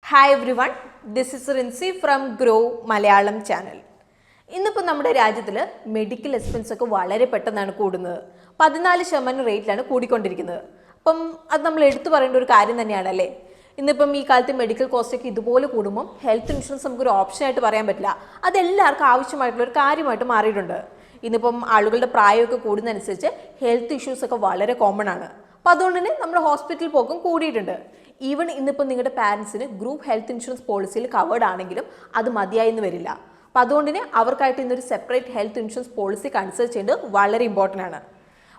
Hi everyone, this is Rinsi from Grow Malayalam channel. ഇന്നിപ്പോൾ നമ്മുടെ രാജ്യത്തിൽ മെഡിക്കൽ എക്സ്പെൻസ് ഒക്കെ വളരെ പെട്ടെന്നാണ് കൂടുന്നത്. 14% റേറ്റിലാണ് കൂടിക്കൊണ്ടിരിക്കുന്നത്. അപ്പം അത് നമ്മൾ എടുത്തു പറയേണ്ട ഒരു കാര്യം തന്നെയാണല്ലേ. ഇന്നിപ്പം ഈ കാലത്ത് മെഡിക്കൽ കോസ്റ്റ് ഒക്കെ ഇതുപോലെ കൂടുമ്പോൾ ഹെൽത്ത് ഇൻഷുറൻസ് നമുക്കൊരു ഓപ്ഷനായിട്ട് പറയാൻ പറ്റില്ല. അതെല്ലാവർക്കും ആവശ്യമായിട്ടുള്ള ഒരു കാര്യമായിട്ട് മാറിയിട്ടുണ്ട്. ഇന്നിപ്പം ആളുകളുടെ പ്രായമൊക്കെ കൂടുന്നതനുസരിച്ച് ഹെൽത്ത് ഇഷ്യൂസ് ഒക്കെ വളരെ കോമൺ ആണ്. അപ്പോൾ അതുകൊണ്ട് തന്നെ നമ്മുടെ ഹോസ്പിറ്റൽ പോക്കും കൂടിയിട്ടുണ്ട്. ഈവൻ ഇന്നിപ്പോൾ നിങ്ങളുടെ പാരൻസിന് ഗ്രൂപ്പ് ഹെൽത്ത് ഇൻഷുറൻസ് പോളിസിയിൽ കവേർഡ് ആണെങ്കിലും അത് മതിയായെന്ന് വരില്ല. അപ്പോൾ അതുകൊണ്ട് തന്നെ അവർക്കായിട്ട് ഇന്നൊരു separate health insurance policy consider ചെയ്യേണ്ടത് വളരെ ഇമ്പോർട്ടൻ്റ് ആണ്.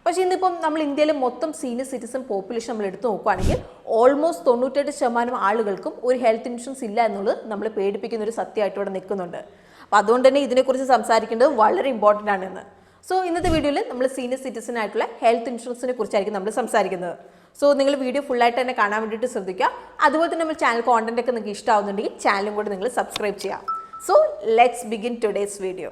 പക്ഷേ ഇന്നിപ്പം നമ്മൾ ഇന്ത്യയിലെ മൊത്തം സീനിയർ സിറ്റിസൺ പോപ്പുലേഷൻ നമ്മൾ എടുത്തു നോക്കുകയാണെങ്കിൽ ഓൾമോസ്റ്റ് 98% ആളുകൾക്കും ഒരു ഹെൽത്ത് ഇൻഷുറൻസ് ഇല്ല എന്നുള്ളത് നമ്മൾ പേടിപ്പിക്കുന്ന ഒരു സത്യമായിട്ട് ഇവിടെ നിൽക്കുന്നുണ്ട്. അപ്പോൾ അതുകൊണ്ട് തന്നെ ഇതിനെക്കുറിച്ച് സംസാരിക്കേണ്ടത് വളരെ ഇമ്പോർട്ടൻ്റ് ആണെന്ന്. സോ ഇന്നത്തെ വീഡിയോയിൽ നമ്മൾ സീനിയർ സിറ്റിസൺ ആയിട്ടുള്ള ഹെൽത്ത് ഇൻഷുറൻസിനെ കുറിച്ചായിരിക്കും നമ്മൾ സംസാരിക്കുന്നത്. സോ നിങ്ങൾ വീഡിയോ ഫുള്ളായിട്ട് തന്നെ കാണാൻ വേണ്ടിയിട്ട് ശ്രദ്ധിക്കുക. അതുപോലെ തന്നെ നമ്മൾ ചാനൽ കോണ്ടന്റ് ഒക്കെ നിങ്ങൾക്ക് ഇഷ്ടമാവുന്നുണ്ടെങ്കിൽ ചാനലും കൂടെ നിങ്ങൾ സബ്സ്ക്രൈബ് ചെയ്യുക. So let's begin today's video.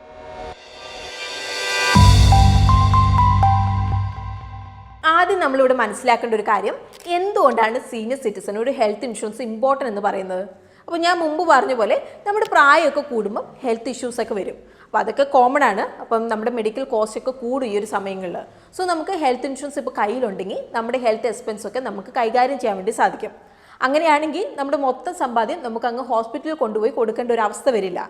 ആദ്യം നമ്മളിവിടെ മനസ്സിലാക്കേണ്ട ഒരു കാര്യം, എന്തുകൊണ്ടാണ് സീനിയർ സിറ്റിസൺ ഒരു ഹെൽത്ത് ഇൻഷുറൻസ് ഇമ്പോർട്ടൻ്റ് എന്ന് പറയുന്നത്. അപ്പോൾ ഞാൻ മുമ്പ് പറഞ്ഞ പോലെ നമ്മുടെ പ്രായമൊക്കെ കൂടുമ്പോൾ ഹെൽത്ത് ഇഷ്യൂസ് ഒക്കെ വരും. അപ്പോൾ അതൊക്കെ കോമൺ ആണ്. അപ്പം നമ്മുടെ മെഡിക്കൽ കോസ്റ്റ് ഒക്കെ കൂടും ഈ ഒരു സമയങ്ങളിൽ. സോ നമുക്ക് ഹെൽത്ത് ഇൻഷുറൻസ് ഇപ്പോൾ കയ്യിലുണ്ടെങ്കിൽ നമ്മുടെ ഹെൽത്ത് എക്സ്പെൻസ് ഒക്കെ നമുക്ക് കൈകാര്യം ചെയ്യാൻ വേണ്ടി സാധിക്കും. അങ്ങനെയാണെങ്കിൽ നമ്മുടെ മൊത്തം സമ്പാദ്യം നമുക്ക് അങ്ങ് ഹോസ്പിറ്റലിൽ കൊണ്ടുപോയി കൊടുക്കേണ്ട ഒരു അവസ്ഥ വരില്ല.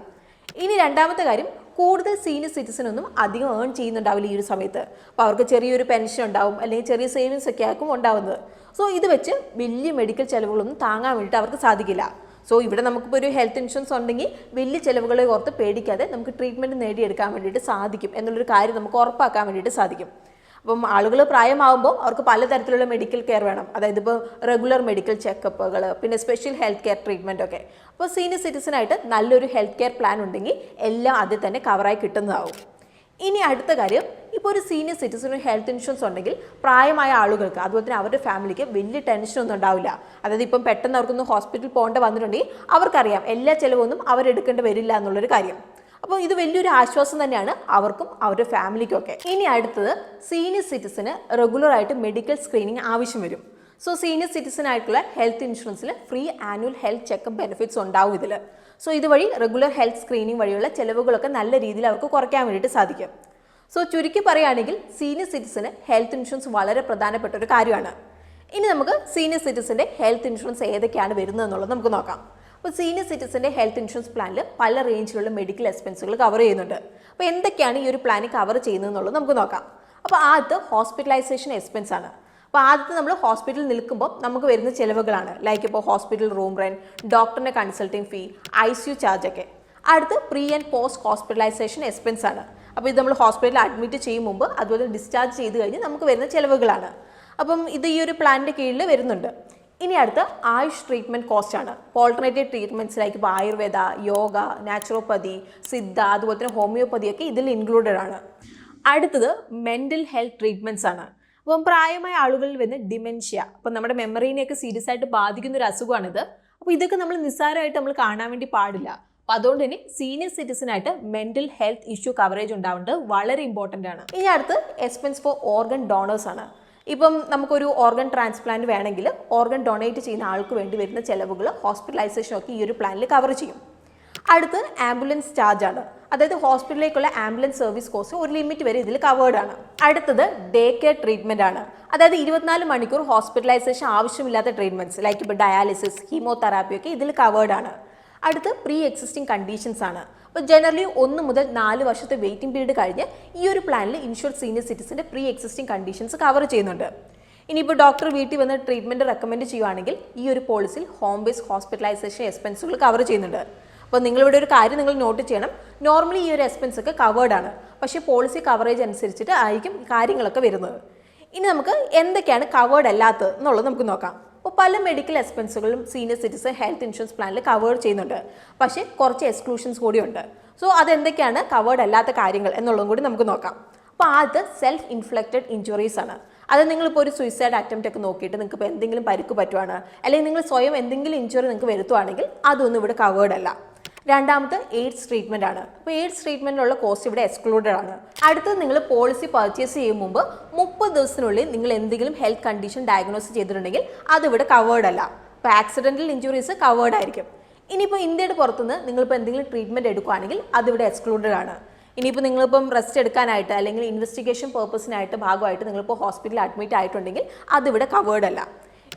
ഇനി രണ്ടാമത്തെ കാര്യം, കൂടുതൽ സീനിയർ സിറ്റിസൺ ഒന്നും അധികം ഏൺ ചെയ്യുന്നുണ്ടാവില്ല ഈ ഒരു സമയത്ത്. അപ്പോൾ അവർക്ക് ചെറിയൊരു പെൻഷൻ ഉണ്ടാവും, അല്ലെങ്കിൽ ചെറിയ സേവിങ്സ് ഒക്കെ ആയിരിക്കും ഉണ്ടാവുന്നത്. സോ ഇത് വെച്ച് വലിയ മെഡിക്കൽ ചിലവുകളൊന്നും താങ്ങാൻ വേണ്ടിയിട്ട് അവർക്ക് സാധിക്കില്ല. സോ ഇവിടെ നമുക്കിപ്പോൾ ഒരു ഹെൽത്ത് ഇൻഷുറൻസ് ഉണ്ടെങ്കിൽ വലിയ ചിലവുകളെ ഓർത്ത് പേടിക്കാതെ നമുക്ക് ട്രീറ്റ്മെൻറ്റ് നേടിയെടുക്കാൻ വേണ്ടിയിട്ട് സാധിക്കും എന്നുള്ളൊരു കാര്യം നമുക്ക് ഉറപ്പാക്കാൻ വേണ്ടിയിട്ട് സാധിക്കും. അപ്പം ആളുകൾ പ്രായമാകുമ്പോൾ അവർക്ക് പലതരത്തിലുള്ള മെഡിക്കൽ കെയർ വേണം. അതായത് ഇപ്പോൾ റെഗുലർ മെഡിക്കൽ ചെക്കപ്പുകൾ, പിന്നെ സ്പെഷ്യൽ ഹെൽത്ത് കെയർ ട്രീറ്റ്മെൻറ്റ് ഒക്കെ. അപ്പോൾ സീനിയർ സിറ്റിസണായിട്ട് നല്ലൊരു ഹെൽത്ത് കെയർ പ്ലാൻ ഉണ്ടെങ്കിൽ എല്ലാം അതിൽ തന്നെ കവറായി കിട്ടുന്നതാവും. ഇനി അടുത്ത കാര്യം, ഇപ്പോൾ ഒരു സീനിയർ സിറ്റിസൺ ഹെൽത്ത് ഇൻഷുറൻസ് ഉണ്ടെങ്കിൽ പ്രായമായ ആളുകൾക്ക് അതുപോലെ തന്നെ അവരുടെ ഫാമിലിക്ക് വലിയ ടെൻഷനൊന്നും ഉണ്ടാവില്ല. അതായത് ഇപ്പം പെട്ടെന്ന് അവർക്കൊന്ന് ഹോസ്പിറ്റലിൽ പോകേണ്ട വന്നിട്ടുണ്ടെങ്കിൽ അവർക്കറിയാം എല്ലാ ചിലവൊന്നും അവരെടുക്കേണ്ടി വരില്ല എന്നുള്ളൊരു കാര്യം. അപ്പോൾ ഇത് വലിയൊരു ആശ്വാസം തന്നെയാണ് അവർക്കും അവരുടെ ഫാമിലിക്കും ഒക്കെ. ഇനി അടുത്തത്, സീനിയർ സിറ്റിസന് റെഗുലറായിട്ട് മെഡിക്കൽ സ്ക്രീനിങ് ആവശ്യം വരും. സോ സീനിയർ സിറ്റിസൺ ആയിട്ടുള്ള ഹെൽത്ത് ഇൻഷുറൻസിൽ free annual health checkup benefits ഉണ്ടാവും ഇതിൽ. സോ ഇതുവഴി റെഗുലർ ഹെൽത്ത് സ്ക്രീനിങ് വഴിയുള്ള ചിലവുകളൊക്കെ നല്ല രീതിയിൽ അവർക്ക് കുറയ്ക്കാൻ വേണ്ടിയിട്ട് സാധിക്കും. സോ ചുരുക്കി പറയുകയാണെങ്കിൽ സീനിയർ സിറ്റിസന് ഹെൽത്ത് ഇൻഷുറൻസ് വളരെ പ്രധാനപ്പെട്ട ഒരു കാര്യമാണ്. ഇനി നമുക്ക് സീനിയർ സിറ്റിസൻ്റെ ഹെൽത്ത് ഇൻഷുറൻസ് ഏതൊക്കെയാണ് വരുന്നത് എന്നുള്ളത് നമുക്ക് നോക്കാം. അപ്പോൾ സീനിയർ സിറ്റിസൻ്റെ ഹെൽത്ത് ഇൻഷുറൻസ് പ്ലാനിൽ പല റേഞ്ചിലുള്ള മെഡിക്കൽ എക്സ്പെൻസുകൾ കവർ ചെയ്യുന്നുണ്ട്. അപ്പോൾ എന്തൊക്കെയാണ് ഈ ഒരു പ്ലാനിൽ കവർ ചെയ്യുന്നത് എന്നുള്ളത് നമുക്ക് നോക്കാം. അപ്പോൾ ആദ്യത്തെ ഹോസ്പിറ്റലൈസേഷൻ എക്സ്പെൻസ് ആണ്. അപ്പോൾ ആദ്യത്തെ നമ്മൾ ഹോസ്പിറ്റലിൽ നിൽക്കുമ്പോൾ നമുക്ക് വരുന്ന ചിലവുകളാണ്. ലൈക്ക് ഇപ്പോൾ ഹോസ്പിറ്റൽ റൂം റെൻറ്റ്, ഡോക്ടറിൻ്റെ കൺസൾട്ടിങ് ഫീ, ICU ചാർജ് ഒക്കെ. അടുത്ത് pre and post hospitalisation expense ആണ്. അപ്പോൾ ഇത് നമ്മൾ ഹോസ്പിറ്റലിൽ അഡ്മിറ്റ് ചെയ്യും മുമ്പ് അതുപോലെ ഡിസ്ചാർജ് ചെയ്ത് കഴിഞ്ഞ് നമുക്ക് വരുന്ന ചിലവുകളാണ്. അപ്പം ഇത് ഈ ഒരു പ്ലാനിൻ്റെ കീഴിൽ വരുന്നുണ്ട്. ഇനി അടുത്ത ആയുഷ് ട്രീറ്റ്മെൻറ്റ് കോസ്റ്റ് ആണ്. ഓൾട്ടർനേറ്റീവ് ട്രീറ്റ്മെൻറ്റ്സ് ലൈക്ക് ഇപ്പോൾ ആയുർവേദ, യോഗ, നാച്ചുറോപ്പതി, സിദ്ധ, അതുപോലെ തന്നെ ഹോമിയോപ്പതി ഒക്കെ ഇതിൽ ഇൻക്ലൂഡഡ് ആണ്. അടുത്തത് മെൻ്റൽ ഹെൽത്ത് ട്രീറ്റ്മെൻറ്റ്സ് ആണ്. അപ്പം പ്രായമായ ആളുകളിൽ വരുന്ന ഡിമെൻഷ്യ, അപ്പം നമ്മുടെ മെമ്മറീനെയൊക്കെ സീരിയസ് ആയിട്ട് ബാധിക്കുന്ന ഒരു അസുഖമാണിത്. അപ്പോൾ ഇതൊക്കെ നമ്മൾ നിസ്സാരമായിട്ട് നമ്മൾ കാണാൻ വേണ്ടി പാടില്ല. അപ്പോൾ അതുകൊണ്ട് തന്നെ സീനിയർ സിറ്റിസനായിട്ട് മെൻ്റൽ ഹെൽത്ത് ഇഷ്യൂ കവറേജ് ഉണ്ടാവേണ്ടത് വളരെ ഇമ്പോർട്ടൻ്റ് ആണ്. ഇനി അടുത്ത് എക്സ്പെൻസ് ഫോർ ഓർഗൻ ഡോണേഴ്സ് ആണ്. ഇപ്പം നമുക്കൊരു ഓർഗൻ ട്രാൻസ്പ്ലാന്റ് വേണമെങ്കിൽ ഓർഗൻ ഡൊണേറ്റ് ചെയ്യുന്ന ആൾക്ക് വേണ്ടി വരുന്ന ചിലവുകൾ ഹോസ്പിറ്റലൈസേഷൻ ഒക്കെ ഈ ഒരു പ്ലാനിൽ കവർ ചെയ്യും. അടുത്ത് ആംബുലൻസ് ചാർജ് ആണ്. അതായത് ഹോസ്പിറ്റലിലേക്കുള്ള ആംബുലൻസ് സർവീസ് കോസ്റ്റ് ഒരു ലിമിറ്റ് വരെ ഇതിൽ കവേർഡ് ആണ്. അടുത്തത് ഡേ കെയർ ട്രീറ്റ്മെൻറ്റ് ആണ്. അതായത് 24 മണിക്കൂർ ഹോസ്പിറ്റലൈസേഷൻ ആവശ്യമില്ലാത്ത ട്രീറ്റ്മെൻറ്റ്സ് ലൈക്ക് ഇപ്പോൾ ഡയാലിസിസ്, കീമോതെറാപ്പി ഒക്കെ ഇതിൽ കവേർഡ് ആണ്. അടുത്ത് പ്രീ എക്സിസ്റ്റിംഗ് കണ്ടീഷൻസ് ആണ്. അപ്പോൾ ജനറലി 1 മുതൽ 4 വർഷത്തെ വെയിറ്റിംഗ് പീരീഡ് കഴിഞ്ഞ് ഈ ഒരു പ്ലാനിൽ ഇൻഷുർഡ് സീനിയർ സിറ്റിസൻ്റെ പ്രീ എക്സിസ്റ്റിംഗ് കണ്ടീഷൻസ് കവർ ചെയ്യുന്നുണ്ട്. ഇനിയിപ്പോൾ ഡോക്ടർ വീട്ടിൽ വന്ന് ട്രീറ്റ്മെൻറ്റ് റെക്കമെൻഡ് ചെയ്യുവാണെങ്കിൽ ഈ ഒരു പോളിസിയിൽ ഹോം ബേസ്ഡ് ഹോസ്പിറ്റലൈസേഷൻ എക്സ്പെൻസുകൾ കവർ ചെയ്യുന്നുണ്ട്. അപ്പോൾ നിങ്ങളിവിടെ ഒരു കാര്യം നിങ്ങൾ നോട്ട് ചെയ്യണം, നോർമലി ഈ ഒരു എക്സ്പെൻസ് ഒക്കെ കവേർഡ് ആണ്, പക്ഷേ പോളിസി കവറേജ് അനുസരിച്ചിട്ട് ആയിരിക്കും കാര്യങ്ങളൊക്കെ വരുന്നത്. ഇനി നമുക്ക് എന്തൊക്കെയാണ് കവേർഡ് അല്ലാത്തത് എന്നുള്ളത് നമുക്ക് നോക്കാം. അപ്പോൾ പല മെഡിക്കൽ എക്സ്പെൻസുകളും സീനിയർ സിറ്റിസൺ ഹെൽത്ത് ഇൻഷുറൻസ് പ്ലാനിൽ കവർ ചെയ്യുന്നുണ്ട്, പക്ഷേ കുറച്ച് എക്സ്ക്ലൂഷൻസ് കൂടിയുണ്ട്. സോ അതെന്തൊക്കെയാണ് കവേർഡ് അല്ലാത്ത കാര്യങ്ങൾ എന്നുള്ളതും കൂടി നമുക്ക് നോക്കാം. അപ്പോൾ ആദ്യത്തെ സെൽഫ് ഇൻഫ്ലിക്റ്റഡ് ഇഞ്ചുറീസ് ആണ്. അത് നിങ്ങളിപ്പോൾ ഒരു സൂയിസൈഡ് അറ്റംപ്റ്റ് ഒക്കെ നോക്കിയിട്ട് നിങ്ങൾക്ക് ഇപ്പോൾ എന്തെങ്കിലും പരിക്ക് പറ്റുവാണ്, അല്ലെങ്കിൽ നിങ്ങൾ സ്വയം എന്തെങ്കിലും ഇഞ്ചുറി നിങ്ങൾക്ക് വരുത്തുവാണെങ്കിൽ അതൊന്നും ഇവിടെ കവേർഡ് അല്ല. രണ്ടാമത്തെ എയ്ഡ്സ് ട്രീറ്റ്മെൻറ്റ് ആണ്. അപ്പോൾ എയ്ഡ്സ് ട്രീറ്റ്മെൻറ്റിനുള്ള കോസ്റ്റ് ഇവിടെ എക്സ്ക്ലൂഡഡ് ആണ്. അടുത്തത് നിങ്ങൾ പോളിസി പർച്ചേസ് ചെയ്യും മുമ്പ് 30 ദിവസത്തിനുള്ളിൽ നിങ്ങൾ എന്തെങ്കിലും ഹെൽത്ത് കണ്ടീഷൻ ഡയഗ്നോസ് ചെയ്തിട്ടുണ്ടെങ്കിൽ അതിവിടെ കവേർഡ് അല്ല. അപ്പോൾ ആക്സിഡൻ്റൽ ഇഞ്ചുറീസ് കവേർഡ് ആയിരിക്കും. ഇനിയിപ്പോൾ ഇന്ത്യയുടെ പുറത്തുനിന്ന് നിങ്ങളിപ്പോൾ എന്തെങ്കിലും ട്രീറ്റ്മെൻറ്റ് എടുക്കുകയാണെങ്കിൽ അതിവിടെ എക്സ്ക്ലൂഡഡ് ആണ്. ഇനിയിപ്പോൾ നിങ്ങളിപ്പം റെസ്റ്റ് എടുക്കാനായിട്ട് അല്ലെങ്കിൽ ഇൻവെസ്റ്റിഗേഷൻ പേർപ്പസിനായിട്ട് ഭാഗമായിട്ട് നിങ്ങളിപ്പോൾ ഹോസ്പിറ്റലിൽ അഡ്മിറ്റ് ആയിട്ടുണ്ടെങ്കിൽ അതിവിടെ കവേർഡ് അല്ല.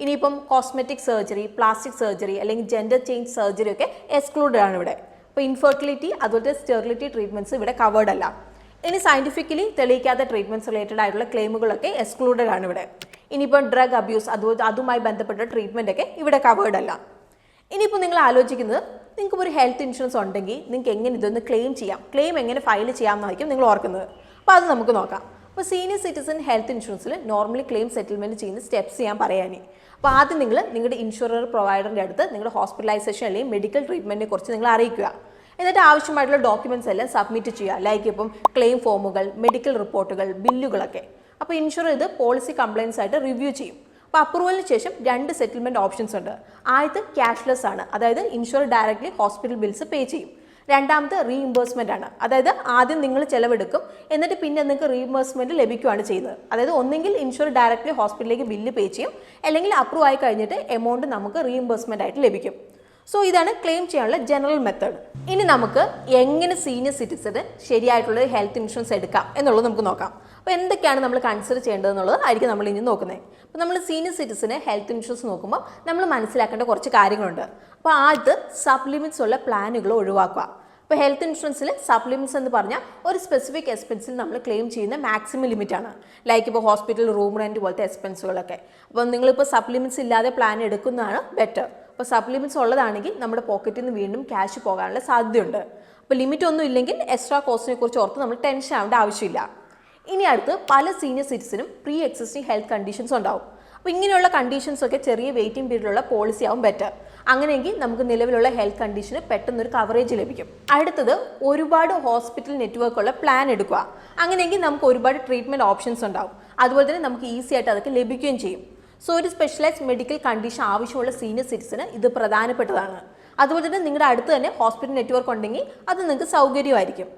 ഇനിയിപ്പം കോസ്മെറ്റിക് സർജറി, പ്ലാസ്റ്റിക് സർജറി അല്ലെങ്കിൽ ജെൻഡർ ചേഞ്ച് സർജറി ഒക്കെ എക്സ്ക്ലൂഡഡ് ആണ് ഇവിടെ. അപ്പോൾ ഇൻഫെർട്ടിലിറ്റി അതുപോലത്തെ സ്റ്റെറിലിറ്റി ട്രീറ്റ്മെൻറ്റ്സ് ഇവിടെ കവേർഡ് അല്ല. ഇനി സയൻറ്റിഫിക്കലി തെളിയിക്കാത്ത ട്രീറ്റ്മെൻറ്റ്സ് റിലേറ്റഡ് ആയിട്ടുള്ള ക്ലെയിമുകളൊക്കെ എക്സ്ക്ലൂഡഡ് ആണ് ഇവിടെ. ഇനിയിപ്പം ഡ്രഗ് അബ്യൂസ് അതുമായി ബന്ധപ്പെട്ട ട്രീറ്റ്മെൻ്റ് ഒക്കെ ഇവിടെ കവേർഡ് അല്ല. ഇനിയിപ്പോൾ നിങ്ങൾ ആലോചിക്കുന്നത് നിങ്ങൾക്ക് ഒരു ഹെൽത്ത് ഇൻഷുറൻസ് ഉണ്ടെങ്കിൽ നിങ്ങൾക്ക് എങ്ങനെ ഇതൊന്ന് ക്ലെയിം എങ്ങനെ ഫയൽ ചെയ്യാമെന്നായിരിക്കും നിങ്ങൾ ഓർക്കുന്നത്. അപ്പോൾ അത് നമുക്ക് നോക്കാം. അപ്പോൾ സീനിയർ സിറ്റിസൺ ഹെൽത്ത് ഇൻഷുറൻസിൽ നോർമലി ക്ലെയിം സെറ്റിൽമെൻറ്റ് ചെയ്യുന്ന സ്റ്റെപ്സ് ഞാൻ പറയാനേ. അപ്പോൾ ആദ്യം നിങ്ങൾ നിങ്ങളുടെ ഇൻഷുറർ പ്രൊവൈഡറിൻ്റെ അടുത്ത് നിങ്ങളുടെ ഹോസ്പിറ്റലൈസേഷൻ അല്ലെങ്കിൽ മെഡിക്കൽ ട്രീറ്റ്മെൻറ്റിനെ കുറിച്ച് നിങ്ങൾ അറിയിക്കുക. എന്നിട്ട് ആവശ്യമായിട്ടുള്ള ഡോക്യുമെൻറ്റ്സ് എല്ലാം സബ്മിറ്റ് ചെയ്യുക. ലൈക്ക് ഇപ്പം ക്ലെയിം ഫോമുകൾ, മെഡിക്കൽ റിപ്പോർട്ടുകൾ, ബില്ലുകളൊക്കെ. അപ്പോൾ ഇൻഷുറർ ഇത് പോളിസി കംപ്ലയിൻസ് ആയിട്ട് റിവ്യൂ ചെയ്യും. അപ്പോൾ അപ്രൂവലിന് ശേഷം 2 സെറ്റിൽമെൻറ്റ് ഓപ്ഷൻസ് ഉണ്ട്. ആദ്യത്തെ ക്യാഷ്ലെസ് ആണ്, അതായത് ഇൻഷുറർ ഡയറക്റ്റ്ലി ഹോസ്പിറ്റൽ ബിൽസ് പേ ചെയ്യും. രണ്ടാമത്തെ റീഇംബേഴ്സ്മെൻ്റ് ആണ്, അതായത് ആദ്യം നിങ്ങൾ ചിലവെടുക്കും എന്നിട്ട് പിന്നെ നിങ്ങൾക്ക് റീഇംബേഴ്സ്മെൻറ്റ് ലഭിക്കുകയാണ് ചെയ്യുന്നത്. അതായത് ഒന്നെങ്കിൽ ഇൻഷുറർ ഡയറക്റ്റ്ലി ഹോസ്പിറ്റലിലേക്ക് ബില്ല് പേ ചെയ്യും, അല്ലെങ്കിൽ അപ്രൂവ് ആയി കഴിഞ്ഞിട്ട് എമൗണ്ട് നമുക്ക് റീഇംബേഴ്സ്മെൻ്റ് ആയിട്ട് ലഭിക്കും. സോ ഇതാണ് ക്ലെയിം ചെയ്യാനുള്ള ജനറൽ മെത്തേഡ്. ഇനി നമുക്ക് എങ്ങനെ സീനിയർ സിറ്റിസന് ശരിയായിട്ടുള്ള ഹെൽത്ത് ഇൻഷുറൻസ് എടുക്കാം എന്നുള്ളത് നമുക്ക് നോക്കാം. അപ്പോൾ എന്തൊക്കെയാണ് നമ്മൾ കൺസിഡർ ചെയ്യേണ്ടതെന്നുള്ളത് ആയിരിക്കും നമ്മൾ ഇനി നോക്കുന്നത്. അപ്പോൾ നമ്മൾ സീനിയർ സിറ്റിസന് ഹെൽത്ത് ഇൻഷുറൻസ് നോക്കുമ്പോൾ നമ്മൾ മനസ്സിലാക്കേണ്ട കുറച്ച് കാര്യങ്ങളുണ്ട്. അപ്പോൾ ആദ്യത്തെ സപ്ലിമെൻറ്റ്സ് ഉള്ള പ്ലാനുകൾ ഒഴിവാക്കുക. ഇപ്പോൾ ഹെൽത്ത് ഇൻഷുറൻസിൽ സപ്ലിമെൻറ്റ്സ് എന്ന് പറഞ്ഞാൽ ഒരു സ്പെസിഫിക് എക്സ്പെൻസിൽ നമ്മൾ ക്ലെയിം ചെയ്യുന്ന മാക്സിമം ലിമിറ്റാണ്. ലൈക്ക് ഇപ്പോൾ ഹോസ്പിറ്റൽ റൂം റെൻറ്റ് പോലത്തെ എക്സ്പെൻസുകളൊക്കെ. അപ്പോൾ നിങ്ങളിപ്പോൾ സപ്ലിമെൻറ്റ്സ് ഇല്ലാതെ പ്ലാൻ എടുക്കുന്നതാണ് ബെറ്റർ. അപ്പോൾ സപ്ലിമെൻറ്റ്സ് ഉള്ളതാണെങ്കിൽ നമ്മുടെ പോക്കറ്റിൽ നിന്ന് വീണ്ടും ക്യാഷ് പോകാനുള്ള സാധ്യതയുണ്ട്. അപ്പോൾ ലിമിറ്റ് ഒന്നും ഇല്ലെങ്കിൽ എക്സ്ട്രാ കോസ്റ്റിനെ കുറിച്ച് ഓർത്ത് നമ്മൾ ടെൻഷൻ ആവേണ്ട ആവശ്യമില്ല. ഇനി അടുത്ത് പല സീനിയർ സിറ്റിസനും പ്രീ എക്സിസ്റ്റിംഗ് ഹെൽത്ത് കണ്ടീഷൻസ് ഉണ്ടാവും. അപ്പോൾ ഇങ്ങനെയുള്ള കണ്ടീഷൻസ് ഒക്കെ ചെറിയ വെയിറ്റിംഗ് പീരീഡിലുള്ള പോളിസി ആവും ബെറ്റർ. അങ്ങനെയെങ്കിൽ നമുക്ക് നിലവിലുള്ള ഹെൽത്ത് കണ്ടീഷന് പെട്ടെന്നൊരു കവറേജ് ലഭിക്കും. അടുത്തത് ഒരുപാട് ഹോസ്പിറ്റൽ നെറ്റ്വർക്കുള്ള പ്ലാൻ എടുക്കുക. അങ്ങനെയെങ്കിൽ നമുക്ക് ഒരുപാട് ട്രീറ്റ്മെൻറ്റ് ഓപ്ഷൻസ് ഉണ്ടാവും. അതുപോലെ തന്നെ നമുക്ക് ഈസി ആയിട്ട് അതൊക്കെ ലഭിക്കുകയും ചെയ്യും. സോ ഒരു സ്പെഷ്യലൈസ്ഡ് മെഡിക്കൽ കണ്ടീഷൻ ആവശ്യമുള്ള സീനിയർ സിറ്റിസന് ഇത് പ്രധാനപ്പെട്ടതാണ്. അതുപോലെ തന്നെ നിങ്ങളുടെ അടുത്ത് തന്നെ ഹോസ്പിറ്റൽ നെറ്റ്വർക്ക് ഉണ്ടെങ്കിൽ അത് നിങ്ങൾക്ക് സൗകര്യമായിരിക്കും.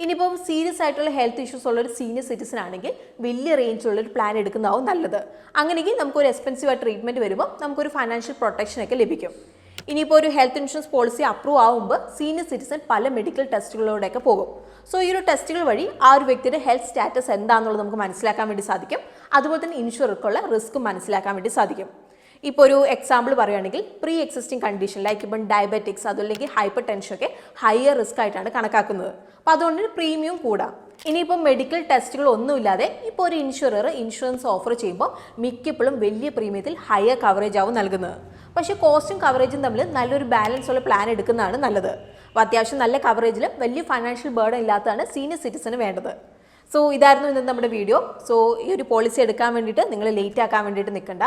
ഇനിയിപ്പോൾ സീരിയസ് ആയിട്ടുള്ള ഹെൽത്ത് ഇഷ്യൂസ് ഉള്ള ഒരു സീനിയർ സിറ്റിസൺ ആണെങ്കിൽ വലിയ റേഞ്ചുള്ളൊരു പ്ലാൻ എടുക്കുന്നതാവും നല്ലത്. അങ്ങനെയെങ്കിൽ നമുക്കൊരു എക്സ്പെൻസീവ് ആയിട്ട് ട്രീറ്റ്മെൻറ്റ് വരുമ്പോൾ നമുക്കൊരു ഫൈനാൻഷ്യൽ പ്രൊട്ടക്ഷനൊക്കെ ലഭിക്കും. ഇനിയിപ്പോൾ ഒരു ഹെൽത്ത് ഇൻഷുറൻസ് പോളിസി അപ്രൂവ് ആകുമ്പോൾ സീനിയർ സിറ്റിസൺ പല മെഡിക്കൽ ടെസ്റ്റുകളിലൂടെയൊക്കെ പോകും. സോ ഈ ഒരു ടെസ്റ്റുകൾ വഴി ആ ഒരു വ്യക്തിയുടെ ഹെൽത്ത് സ്റ്റാറ്റസ് എന്താണെന്നുള്ളത് നമുക്ക് മനസ്സിലാക്കാൻ വേണ്ടി സാധിക്കും. അതുപോലെ തന്നെ ഇൻഷുറർക്കുള്ള റിസ്ക് മനസ്സിലാക്കാൻ വേണ്ടി സാധിക്കും. ഇപ്പോൾ ഒരു എക്സാമ്പിൾ പറയുകയാണെങ്കിൽ പ്രീ എക്സിസ്റ്റിംഗ് കണ്ടീഷൻ ലൈക്ക് ഇപ്പം ഡയബറ്റിക്സ് അതല്ലെങ്കിൽ ഹൈപ്പർ ടെൻഷൻ ഒക്കെ ഹയർ റിസ്ക് ആയിട്ടാണ് കണക്കാക്കുന്നത്. അപ്പോൾ അതുകൊണ്ട് പ്രീമിയം കൂടാം. ഇനിയിപ്പോൾ മെഡിക്കൽ ടെസ്റ്റുകൾ ഒന്നുമില്ലാതെ ഇപ്പോൾ ഒരു ഇൻഷുറൻസ് ഓഫർ ചെയ്യുമ്പോൾ മിക്കപ്പോഴും വലിയ പ്രീമിയത്തിൽ ഹയർ കവറേജ് ആവും നൽകുന്നത്. പക്ഷേ കോസ്റ്റും കവറേജും തമ്മിൽ നല്ലൊരു ബാലൻസ് ഉള്ള പ്ലാൻ എടുക്കുന്നതാണ് നല്ലത്. അപ്പോൾ അത്യാവശ്യം നല്ല കവറേജിലും വലിയ ഫൈനാൻഷ്യൽ ബേർഡൻ ഇല്ലാത്തതാണ് സീനിയർ സിറ്റിസന് വേണ്ടത്. സോ ഇതായിരുന്നു ഇന്ന് നമ്മുടെ വീഡിയോ. സോ ഈ ഒരു പോളിസി എടുക്കാൻ വേണ്ടിയിട്ട് നിങ്ങൾ ലേറ്റ് ആക്കാൻ വേണ്ടിയിട്ട് നിൽക്കണ്ട.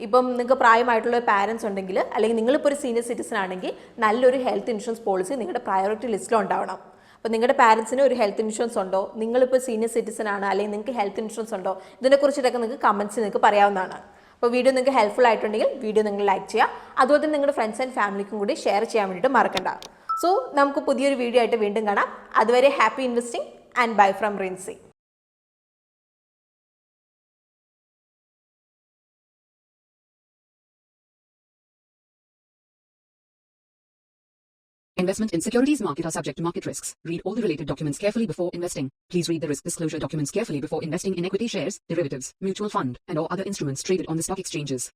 ഇപ്പം നിങ്ങൾക്ക് പ്രായമായിട്ടുള്ള പാരൻസ് ഉണ്ടെങ്കിൽ അല്ലെങ്കിൽ നിങ്ങളിപ്പോൾ ഒരു സീനിയർ സിറ്റിസൺ ആണെങ്കിൽ നല്ലൊരു ഹെൽത്ത് ഇൻഷുറൻസ് പോളിസി നിങ്ങളുടെ പ്രയോറിറ്റി ലിസ്റ്റിൽ ഉണ്ടാവണം. അപ്പോൾ നിങ്ങളുടെ പാരൻസിന് ഒരു ഹെൽത്ത് ഇൻഷുറൻസ് ഉണ്ടോ, നിങ്ങളിപ്പോൾ സീനിയർ സിറ്റിസൺ ആണ് അല്ലെങ്കിൽ നിങ്ങൾക്ക് ഹെൽത്ത് ഇൻഷുറൻസ് ഉണ്ടോ, ഇതിനെക്കുറിച്ചിട്ടൊക്കെ നിങ്ങൾക്ക് കമൻറ്റ്സ് നിങ്ങൾക്ക് പറയാവുന്നതാണ്. അപ്പോൾ വീഡിയോ നിങ്ങൾക്ക് ഹെൽപ്ഫുൾ ആയിട്ടുണ്ടെങ്കിൽ വീഡിയോ നിങ്ങൾ ലൈക്ക് ചെയ്യുക. അതുപോലെ തന്നെ നിങ്ങളുടെ ഫ്രണ്ട്സ് ആൻഡ് ഫാമിലിക്കും കൂടി ഷെയർ ചെയ്യാൻ വേണ്ടിയിട്ട് മറക്കണ്ട. സോ നമുക്ക് പുതിയൊരു വീഡിയോ ആയിട്ട് വീണ്ടും കാണാം. അതുവരെ happy investing and bye from Rincy. Investment in securities market are subject to market risks. Read all the related documents carefully before investing. Please read the risk disclosure documents carefully before investing in equity shares, derivatives, mutual fund, and or other instruments traded on the stock exchanges.